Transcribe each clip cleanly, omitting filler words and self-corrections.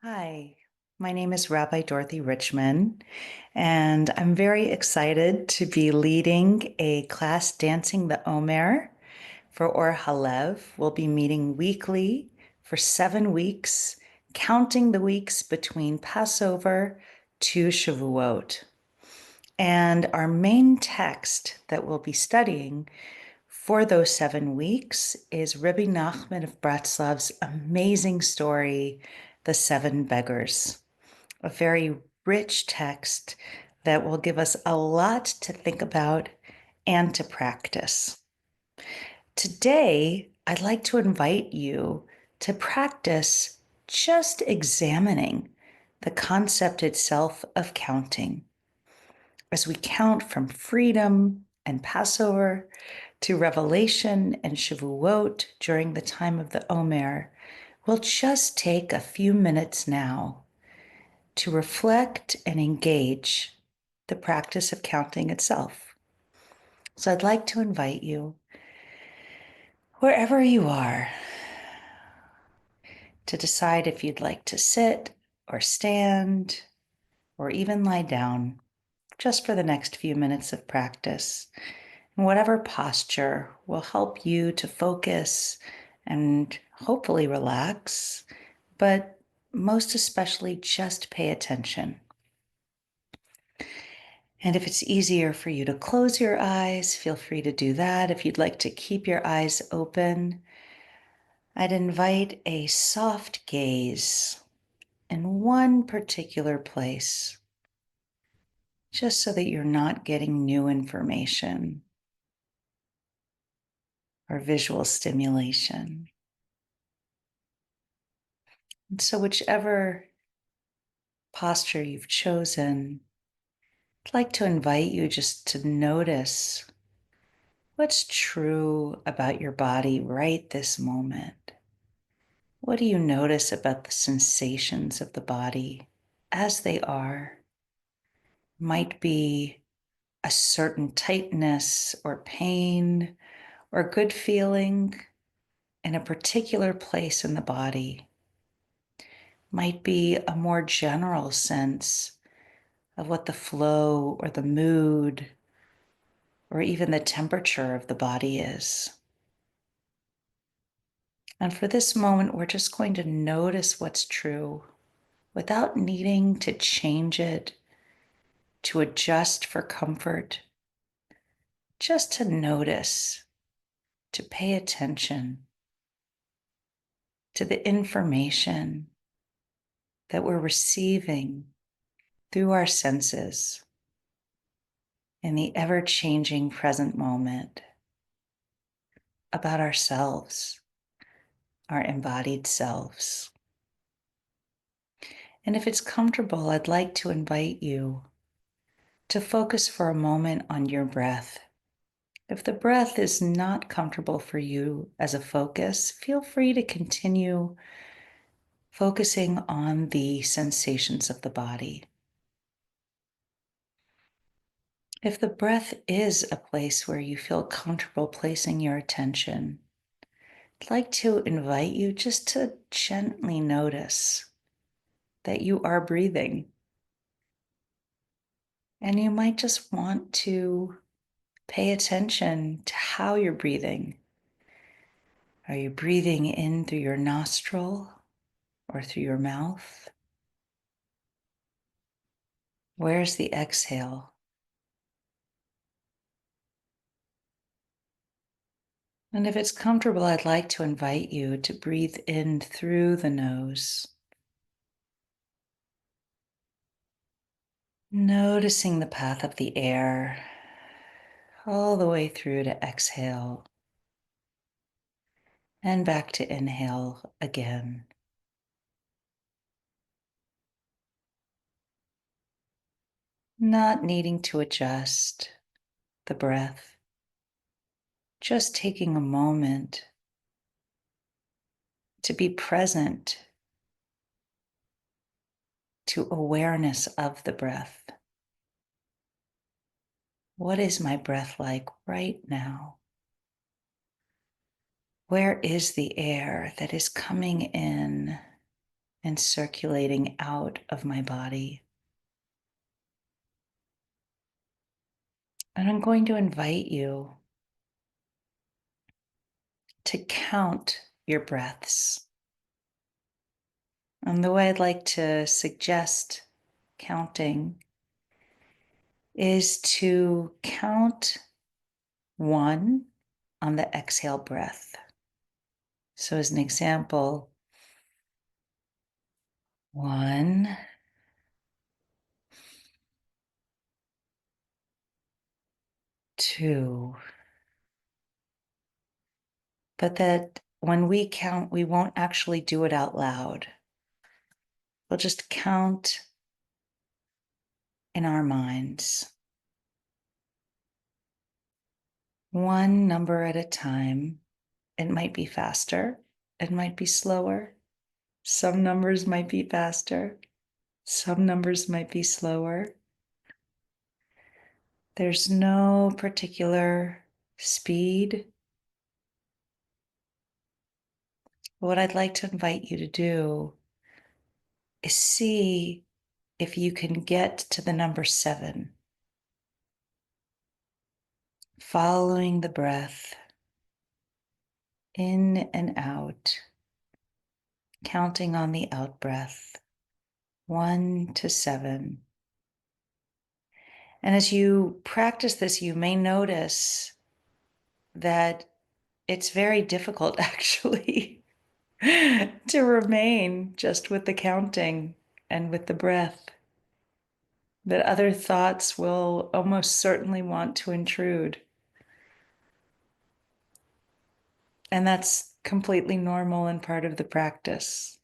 Hi, my name is Rabbi Dorothy Richman, and I'm very excited to be leading a class dancing the Omer for Or HaLev. We'll be meeting weekly for 7 weeks, counting the weeks between Passover to Shavuot. And our main text that we'll be studying for those 7 weeks is Rebbe Nachman of Bratislav's amazing story, The Seven Beggars, a very rich text that will give us a lot to think about and to practice. Today, I'd like to invite you to practice just examining the concept itself of counting. As we count from freedom and Passover to Revelation and Shavuot during the time of the Omer, we'll just take a few minutes now to reflect and engage the practice of counting itself. So I'd like to invite you, wherever you are, to decide if you'd like to sit or stand or even lie down just for the next few minutes of practice. And whatever posture will help you to focus and hopefully relax, but most especially just pay attention. And if it's easier for you to close your eyes, feel free to do that. If you'd like to keep your eyes open, I'd invite a soft gaze in one particular place, just so that you're not getting new information or visual stimulation. And so whichever posture you've chosen, I'd like to invite you just to notice what's true about your body right this moment. What do you notice about the sensations of the body as they are? Might be a certain tightness or pain or good feeling in a particular place in the body. Might be a more general sense of what the flow or the mood or even the temperature of the body is. And for this moment, we're just going to notice what's true without needing to change it, to adjust for comfort, just to notice, to pay attention to the information that we're receiving through our senses in the ever-changing present moment about ourselves, our embodied selves. And if it's comfortable, I'd like to invite you to focus for a moment on your breath. If the breath is not comfortable for you as a focus, feel free to continue focusing on the sensations of the body. If the breath is a place where you feel comfortable placing your attention, I'd like to invite you just to gently notice that you are breathing. And you might just want to pay attention to how you're breathing. Are you breathing in through your nostril or through your mouth? Where's the exhale? And if it's comfortable, I'd like to invite you to breathe in through the nose, noticing the path of the air all the way through to exhale and back to inhale again. Not needing to adjust the breath, just taking a moment to be present to awareness of the breath. What is my breath like right now? Where is the air that is coming in and circulating out of my body. And I'm going to invite you to count your breaths. And the way I'd like to suggest counting is to count one on the exhale breath. So, as an example, 1, 2. But that when we count, we won't actually do it out loud. We'll just count in our minds, one number at a time. It might be faster, it might be slower. Some numbers might be faster, some numbers might be slower. There's no particular speed. What I'd like to invite you to do is see if you can get to the number 7, following the breath in and out, counting on the out breath, 1 to 7. And as you practice this, you may notice that it's very difficult actually to remain just with the counting and with the breath, that other thoughts will almost certainly want to intrude. And that's completely normal and part of the practice.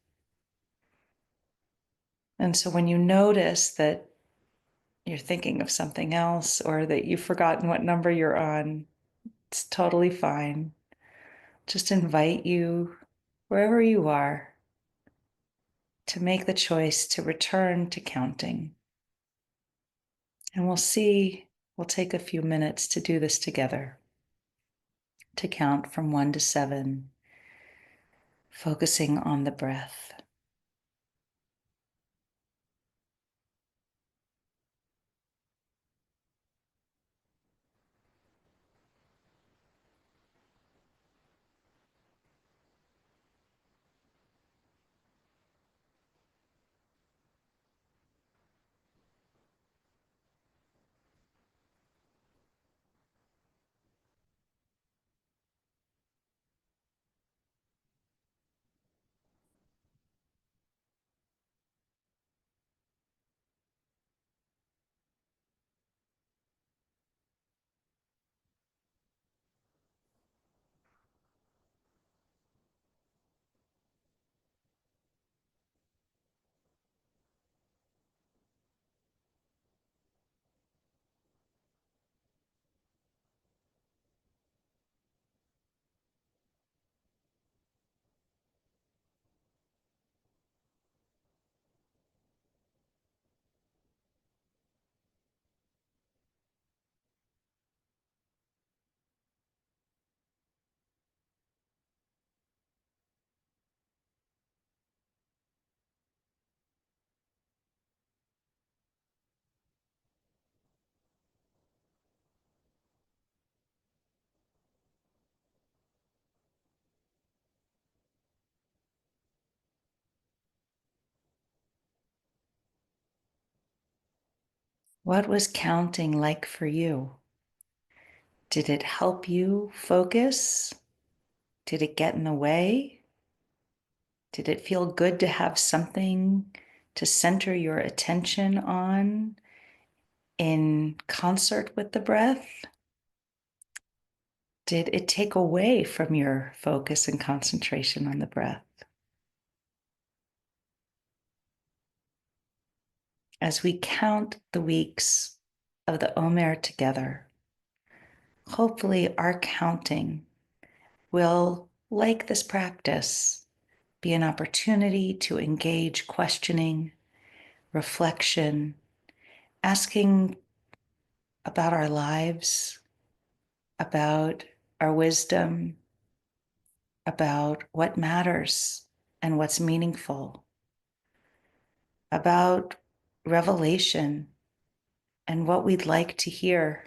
And so when you notice that you're thinking of something else or that you've forgotten what number you're on, it's totally fine. Just invite you, wherever you are, to make the choice to return to counting. And we'll take a few minutes to do this together, to count from 1 to 7, focusing on the breath. What was counting like for you? Did it help you focus? Did it get in the way? Did it feel good to have something to center your attention on in concert with the breath? Did it take away from your focus and concentration on the breath? As we count the weeks of the Omer together, hopefully our counting will, like this practice, be an opportunity to engage questioning, reflection, asking about our lives, about our wisdom, about what matters and what's meaningful. about revelation and what we'd like to hear.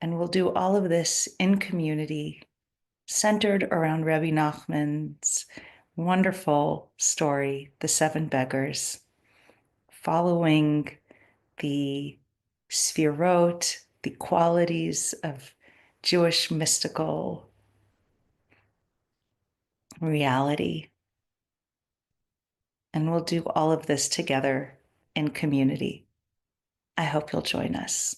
And we'll do all of this in community, centered around Rebbe Nachman's wonderful story, The Seven Beggars, following the sfirot, the qualities of Jewish mystical reality. And we'll do all of this together in community. I hope you'll join us.